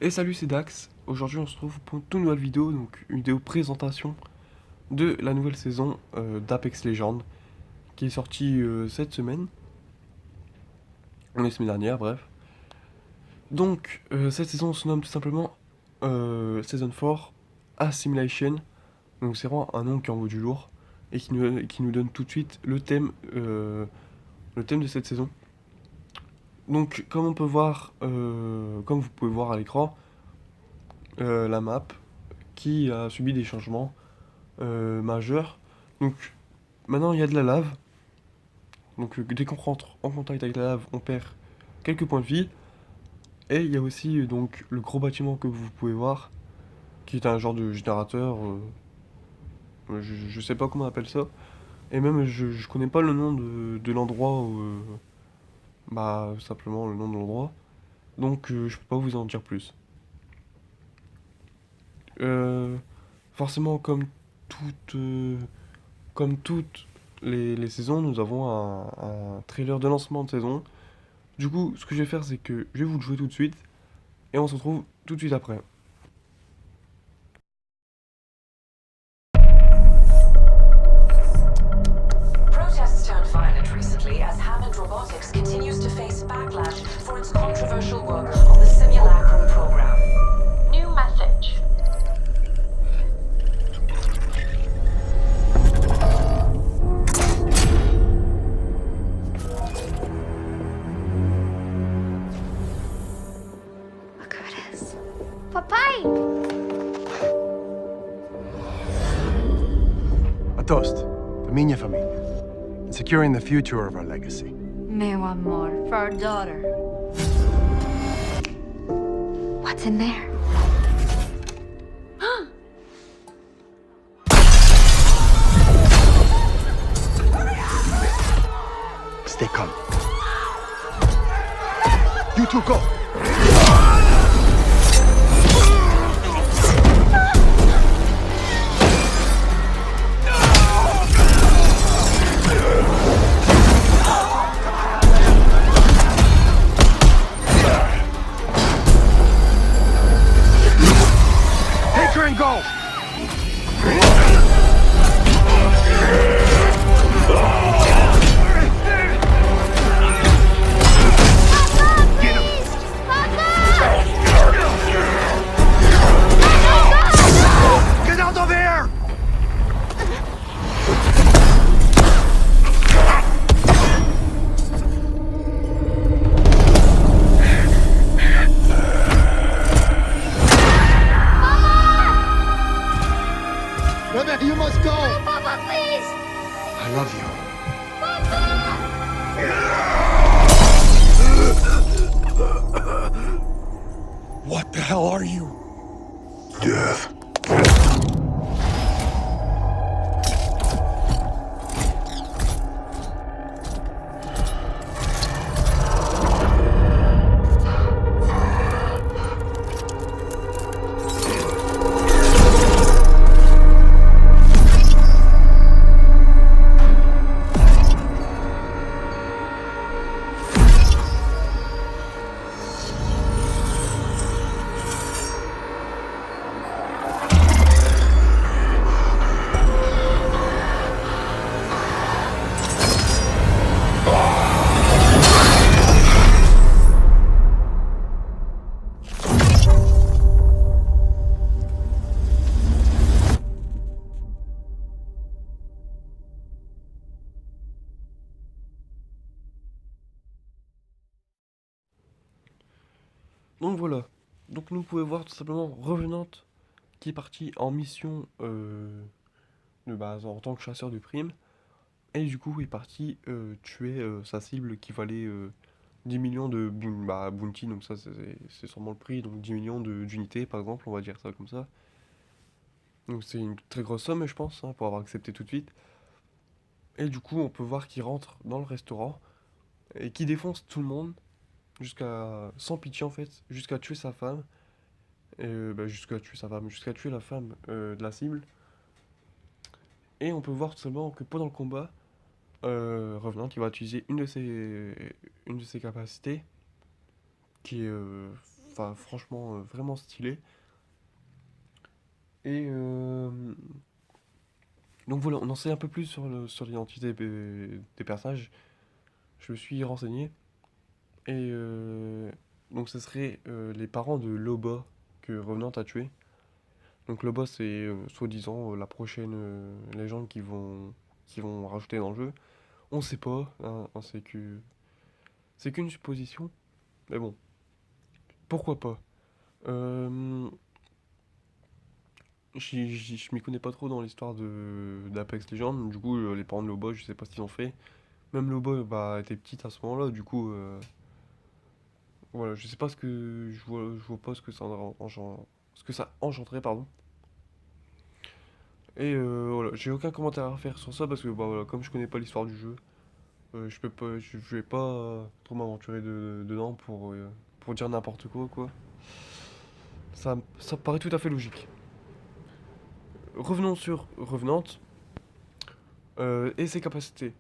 Et salut, c'est Dax. Aujourd'hui, on se retrouve pour une toute nouvelle vidéo, donc une vidéo présentation de la nouvelle saison d'Apex Legends qui est sortie cette semaine, la semaine dernière, bref. Donc, cette saison se nomme tout simplement Season 4 Assimilation. Donc, c'est vraiment un nom qui en vaut du lourd et qui nous donne tout de suite le thème de cette saison. Donc, comme on peut voir, comme vous pouvez voir à l'écran, la map qui a subi des changements majeur. Donc maintenant il y a de la lave. Donc dès qu'on rentre en contact avec la lave, on perd quelques points de vie. Et il y a aussi donc le gros bâtiment que vous pouvez voir, qui est un genre de générateur. Je sais pas comment on appelle ça. Et même je connais pas le nom de l'endroit où, bah simplement le nom de l'endroit. Donc je peux pas vous en dire plus. Euh, Forcément comme toutes les saisons, nous avons un trailer de lancement de saison. Du coup, ce que je vais faire, c'est que je vais vous le jouer tout de suite et on se retrouve tout de suite après. Protests turned violent recently as Hammond Robotics continues to face backlash for its controversial work on the Simulacrum program. New message. Look who it is. Papai! A toast. To minha família. And securing the future of our legacy. Meu amor, for our daughter. What's in there? Stay calm. You two go. Take her and go. Get him. Get out of here! Rebecca, you must go! Papa, please! I love you. What the hell are you? Death. Donc voilà. Donc nous pouvons voir tout simplement Revenant qui est parti en mission de base en tant que chasseur de primes. Et du coup il est parti tuer sa cible qui valait 10 millions de bounty. Donc ça c'est sûrement le prix. Donc 10 millions d'unités par exemple, on va dire ça comme ça. Donc c'est une très grosse somme je pense hein, pour avoir accepté tout de suite. Et du coup on peut voir qu'il rentre dans le restaurant et qui défonce tout le monde jusqu'à sans pitié en fait, jusqu'à tuer sa femme. Et jusqu'à tuer sa femme, jusqu'à tuer la femme de la cible. Et on peut voir tout simplement que pendant le combat, Revenant il va utiliser une de ses capacités qui est enfin franchement vraiment stylé. Et donc voilà, on en sait un peu plus sur l'identité des personnages. Je me suis renseigné. Et donc ce serait les parents de Loba que Revenant a tué. Donc Loba c'est soi-disant la prochaine légende qui vont rajouter dans le jeu. On sait pas, hein, c'est qu'une supposition. Mais bon, pourquoi pas. Euh, je m'y connais pas trop dans l'histoire d'Apex Legends. Du coup, les parents de Loba, je sais pas ce qu'ils ont fait. Même Loba bah, était petite à ce moment-là, du coup, voilà, je sais pas je vois pas ce que ça engendrait, pardon. Et voilà, j'ai aucun commentaire à faire sur ça parce que bah voilà, comme je connais pas l'histoire du jeu, je peux pas, je vais pas trop m'aventurer dedans pour dire n'importe quoi, quoi. Ça paraît tout à fait logique. Revenons sur Revenant et ses capacités.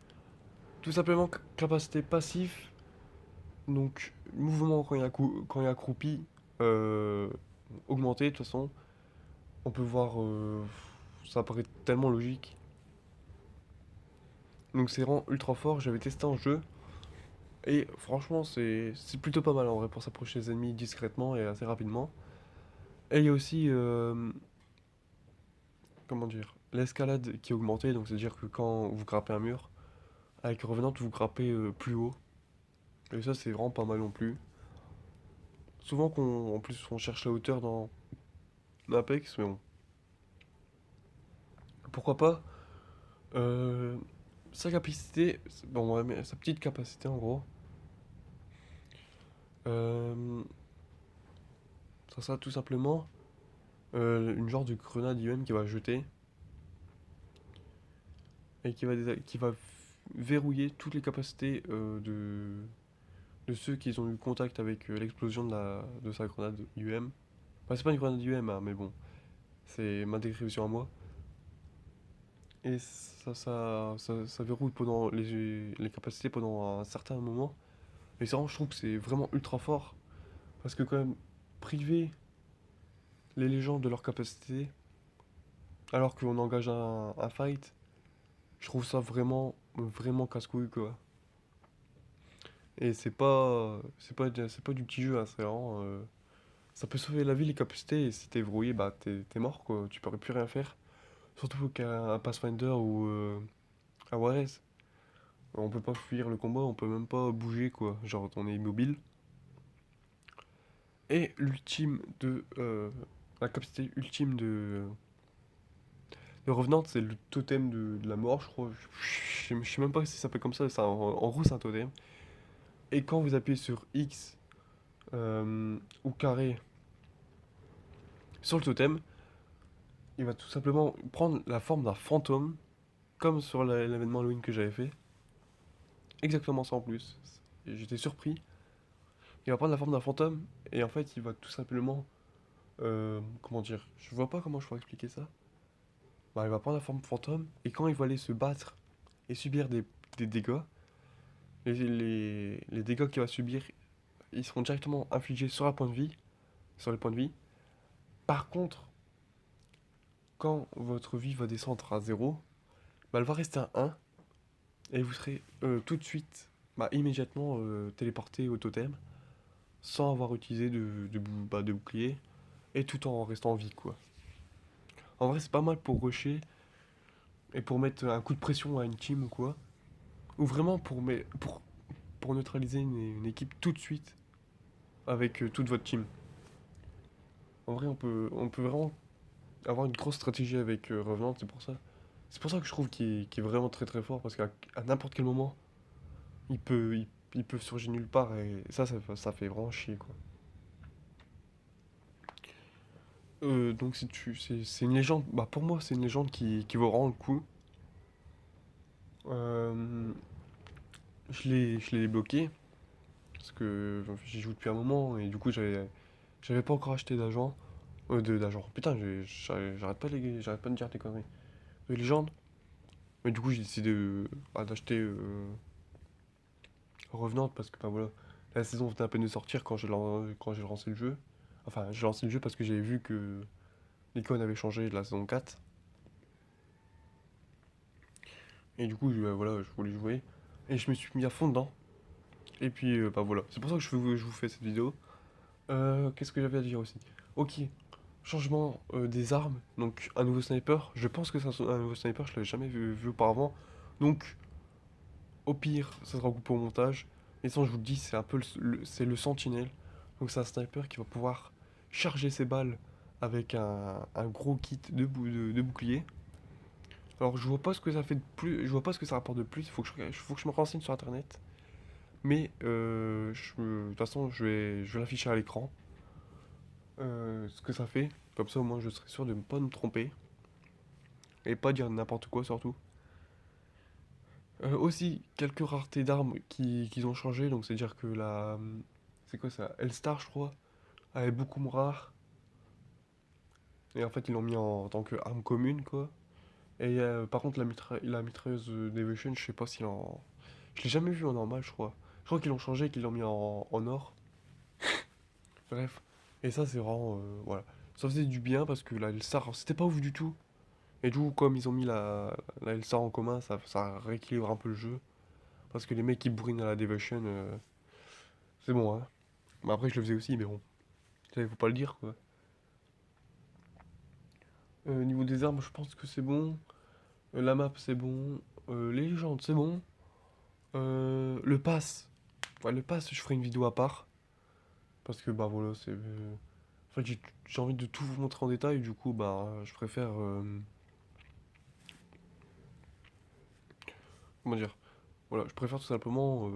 Tout simplement, capacité passive, donc mouvement quand il y a accroupi, euh, augmenté de toute façon. On peut voir, ça paraît tellement logique. Donc c'est vraiment ultra fort, j'avais testé en jeu. Et franchement, c'est plutôt pas mal en vrai pour s'approcher des ennemis discrètement et assez rapidement. Et il y a aussi, comment dire, l'escalade qui est augmentée. Donc c'est-à-dire que quand vous grappez un mur, avec Revenant, vous grappez plus haut. Et ça, c'est vraiment pas mal non plus. Souvent, en plus, on cherche la hauteur dans Apex, mais bon. Pourquoi pas euh, sa capacité, bon, ouais, mais sa petite capacité en gros. Euh, ça sera tout simplement une genre de grenade IEM qui va jeter et qui va verrouiller toutes les capacités de ceux qui ont eu contact avec l'explosion de sa grenade IEM. Enfin, c'est pas une grenade IEM, hein, mais bon, c'est ma description à moi. Et ça verrouille pendant les capacités pendant un certain moment. Et ça, je trouve que c'est vraiment ultra fort. Parce que quand même, priver les légendes de leur capacité, alors qu'on engage un fight, je trouve ça vraiment, vraiment casse-couille, quoi. Et c'est pas du petit jeu, hein, c'est vraiment, ça peut sauver la vie, les capacités, et si t'es verrouillé, bah t'es mort, quoi. Tu pourrais plus rien faire. Surtout qu'un Pathfinder ou un Warez, on peut pas fuir le combat, on peut même pas bouger, quoi. Genre, on est immobile. Et la capacité ultime de Revenant, c'est le totem de la mort, je crois. Je sais même pas si ça s'appelle comme ça, en gros, c'est un totem. Et quand vous appuyez sur X ou carré sur le totem, il va tout simplement prendre la forme d'un fantôme, comme sur l'événement Halloween que j'avais fait. Exactement ça en plus. Et j'étais surpris. Il va prendre la forme d'un fantôme, et en fait, il va tout simplement. Comment dire? Je vois pas comment je pourrais expliquer ça. Bah, il va prendre la forme fantôme, et quand il va aller se battre et subir des dégâts, les dégâts qu'il va subir, ils seront directement infligés sur sur les points de vie. Par contre, quand votre vie va descendre à 0, bah, elle va rester à 1, et vous serez tout de suite, bah, immédiatement téléporté au totem, sans avoir utilisé de bouclier, et tout en restant en vie, quoi. En vrai, c'est pas mal pour rusher, et pour mettre un coup de pression à une team ou quoi. Ou vraiment pour neutraliser une équipe tout de suite avec toute votre team. En vrai, on peut vraiment avoir une grosse stratégie avec Revenant, c'est pour ça. C'est pour ça que je trouve qu'il est vraiment très très fort, parce qu'à n'importe quel moment, il peut surgir nulle part, et ça fait vraiment chier, quoi. Donc c'est une légende, bah pour moi c'est une légende qui vaut vraiment le coup. Euh, je l'ai débloqué, parce que j'y joue depuis un moment, et du coup j'avais pas encore acheté d'agent. Putain, j'arrête pas de dire des conneries. De légende. Mais du coup, j'ai décidé d'acheter Revenante parce que, bah voilà, La saison venait à peine de sortir quand j'ai lancé le jeu. Enfin, j'ai lancé le jeu parce que j'avais vu que l'icône avait changé de la saison 4. Et du coup, voilà, je voulais jouer. Et je me suis mis à fond dedans. Et puis, bah voilà. C'est pour ça que je vous fais cette vidéo. Qu'est-ce que j'avais à dire aussi? Ok, changement des armes. Donc, un nouveau sniper. Je pense que c'est un nouveau sniper, je l'avais jamais vu auparavant. Donc, au pire, ça sera coupé au montage. Et sinon, je vous le dis, c'est un peu c'est le sentinelle. Donc, c'est un sniper qui va pouvoir charger ses balles avec un gros kit de bouclier. Alors, je vois pas ce que ça fait de plus, je vois pas ce que ça rapporte de plus. Faut que je me renseigne sur internet. Mais, de toute façon, je vais l'afficher à l'écran. Ce que ça fait. Comme ça, au moins, je serai sûr de ne pas me tromper. Et pas dire n'importe quoi, surtout. Aussi, quelques raretés d'armes qui ont changé. Donc, c'est-à-dire que la. C'est quoi ça? L-Star, je crois. Elle est beaucoup moins rare. Et en fait, ils l'ont mis en tant qu'arme commune, quoi. Et par contre, la mitrailleuse d'Evolution, je sais pas s'il en. Je l'ai jamais vu en normal, je crois. Je crois qu'ils l'ont changé et qu'ils l'ont mis en or. Bref. Et ça, c'est vraiment. Voilà. Ça faisait du bien parce que la L-Star, c'était pas ouf du tout. Et du coup, comme ils ont mis la L-Star en commun, ça rééquilibre un peu le jeu. Parce que les mecs qui bourrinent à la Devotion, c'est bon, hein. Mais après, je le faisais aussi, mais bon. Ça, faut pas le dire, quoi. Niveau des armes, je pense que c'est bon. La map, c'est bon. Les légendes, c'est bon. Le pass. Ouais, le pass, je ferai une vidéo à part. Parce que, bah voilà, c'est. En fait, j'ai envie de tout vous montrer en détail, du coup, bah, je préfère. Comment dire? Voilà, je préfère tout simplement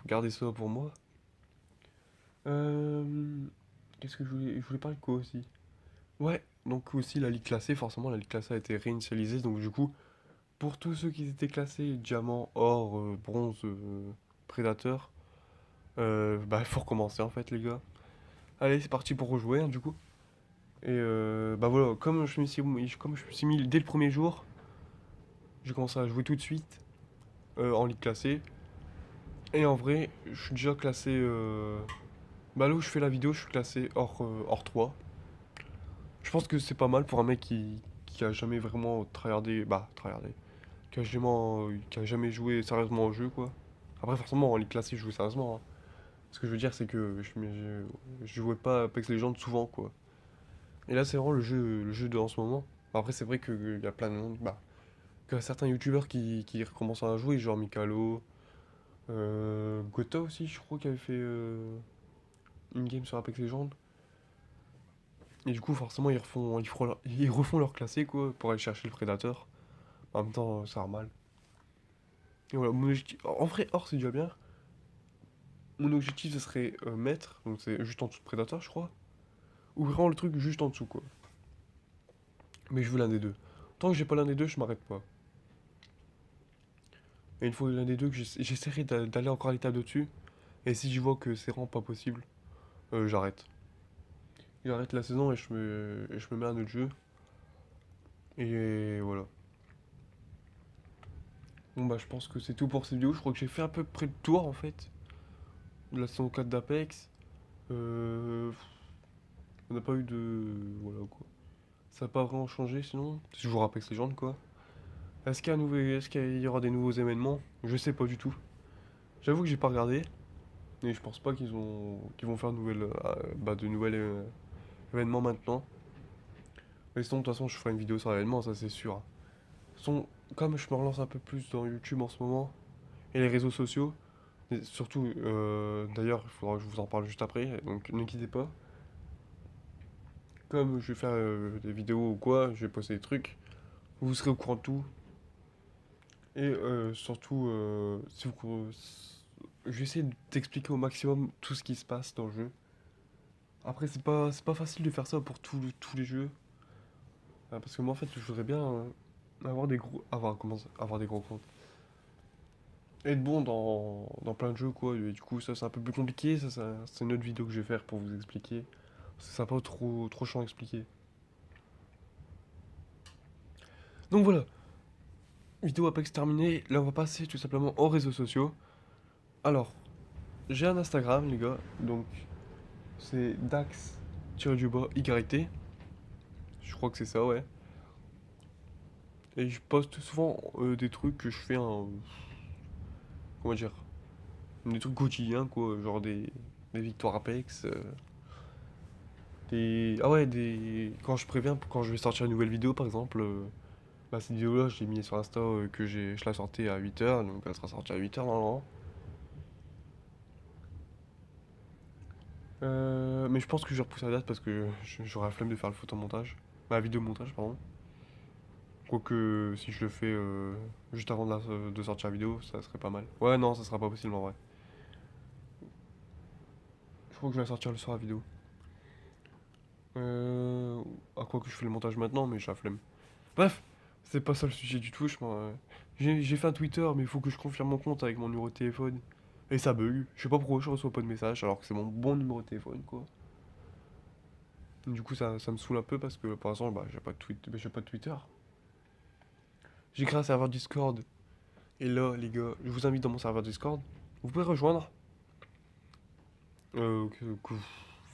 garder ça pour moi. Euh, Qu'est-ce que je voulais parler de quoi aussi? Ouais, donc aussi la ligue classée, forcément, la ligue classée a été réinitialisée, donc du coup, pour tous ceux qui étaient classés diamant, or, bronze, prédateur, bah, il faut recommencer en fait, les gars. Allez, c'est parti pour rejouer, hein, du coup. Et bah voilà, comme je me suis mis dès le premier jour, j'ai commencé à jouer tout de suite en ligue classée. Et en vrai, je suis déjà classé. Bah là où je fais la vidéo, je suis classé hors 3. Je pense que c'est pas mal pour un mec qui a jamais vraiment tryhardé. Bah, tryhardé. Qui a jamais joué sérieusement au jeu, quoi. Après, forcément, en ligue classée, je joue sérieusement, hein. Ce que je veux dire, c'est que je jouais pas à Apex Legends souvent, quoi. Et là, c'est vraiment le jeu de en ce moment. Après, c'est vrai qu'il y a plein de monde. Bah, qu'il y a certains youtubeurs qui recommencent à jouer, genre Mikalo, Gotha aussi, je crois, qui avait fait une game sur Apex Legends. Et du coup, forcément, ils refont leur classé, quoi, pour aller chercher le prédateur. En même temps, c'est normal. Et voilà, en vrai, or, c'est déjà bien. Mon objectif, ce serait maître, donc c'est juste en dessous de prédateur, je crois. Ou vraiment le truc juste en dessous, quoi. Mais je veux l'un des deux. Tant que j'ai pas l'un des deux, je m'arrête pas. Et une fois l'un des deux, j'essaierai d'aller encore à l'étape de-dessus. Et si je vois que c'est vraiment pas possible, j'arrête. J'arrête la saison et je me mets à un autre jeu. Et voilà. Bon bah je pense que c'est tout pour cette vidéo. Je crois que j'ai fait à peu près le tour en fait. De la saison 4 d'Apex. On n'a pas eu de. Voilà quoi. Ça n'a pas vraiment changé sinon. C'est toujours Apex Legends quoi. Est-ce qu'il y aura des nouveaux événements? Je sais pas du tout. J'avoue que j'ai pas regardé. Et je pense pas qu'ils vont faire de nouvelles événements maintenant. Mais sinon, de toute façon, je ferai une vidéo sur l'événement, ça c'est sûr. De toute façon, comme je me relance un peu plus dans YouTube en ce moment, et les réseaux sociaux, et surtout, d'ailleurs, il faudra que je vous en parle juste après, donc ne quittez pas. Comme je vais faire des vidéos ou quoi, je vais poster des trucs, vous serez au courant de tout. Et surtout, je vais essayer d'expliquer au maximum tout ce qui se passe dans le jeu. Après, c'est pas facile de faire ça pour tous les jeux. Parce que moi, en fait, je voudrais bien avoir des gros comptes. Être bon dans plein de jeux, quoi. Et du coup, ça, c'est un peu plus compliqué. C'est une autre vidéo que je vais faire pour vous expliquer. Parce que c'est pas trop chiant à expliquer. Donc voilà. Vidéo Apex terminée. Là, on va passer tout simplement aux réseaux sociaux. Alors, j'ai un Instagram, les gars, donc c'est dax-YT. Je crois que c'est ça, ouais. Et je poste souvent des trucs que je fais en. Comment dire? Des trucs quotidiens, quoi. Genre des victoires Apex. Ah ouais, quand je préviens, quand je vais sortir une nouvelle vidéo, par exemple. Bah, cette vidéo-là, je l'ai mis sur Insta je la sortais à 8h, donc elle sera sortie à 8h normalement. Mais je pense que je vais repousser la date parce que j'aurai la flemme de faire le photomontage. Bah, la vidéo montage, pardon. Quoique, si je le fais juste avant de sortir la vidéo, ça serait pas mal. Ouais, non, ça sera pas possible en vrai. Je crois que je vais la sortir le soir la vidéo. À quoi que je fais le montage maintenant, mais j'ai la flemme. Bref, c'est pas ça le sujet du tout. J'ai fait un Twitter, mais il faut que je confirme mon compte avec mon numéro de téléphone. Et ça bug. Je sais pas pourquoi je reçois pas de message alors que c'est mon bon numéro de téléphone, quoi. Du coup, ça me saoule un peu parce que pour l'instant, bah, j'ai pas de Twitter. J'ai créé un serveur Discord. Et là, les gars, je vous invite dans mon serveur Discord. Vous pouvez rejoindre. Que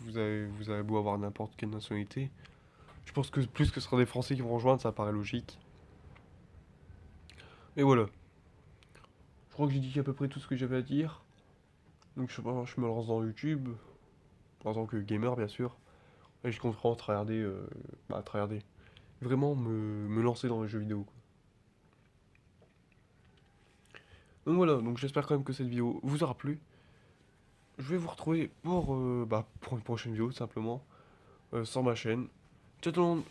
vous avez beau avoir n'importe quelle nationalité. Je pense que plus que ce sera des Français qui vont rejoindre, ça paraît logique. Et voilà. Je crois que j'ai dit à peu près tout ce que j'avais à dire. Donc je me lance dans YouTube. En tant que gamer, bien sûr. Et je compte vraiment tryharder. Vraiment me lancer dans les jeux vidéo, quoi. Donc voilà, donc j'espère quand même que cette vidéo vous aura plu. Je vais vous retrouver pour une prochaine vidéo, tout simplement. Sur ma chaîne. Ciao tout le monde!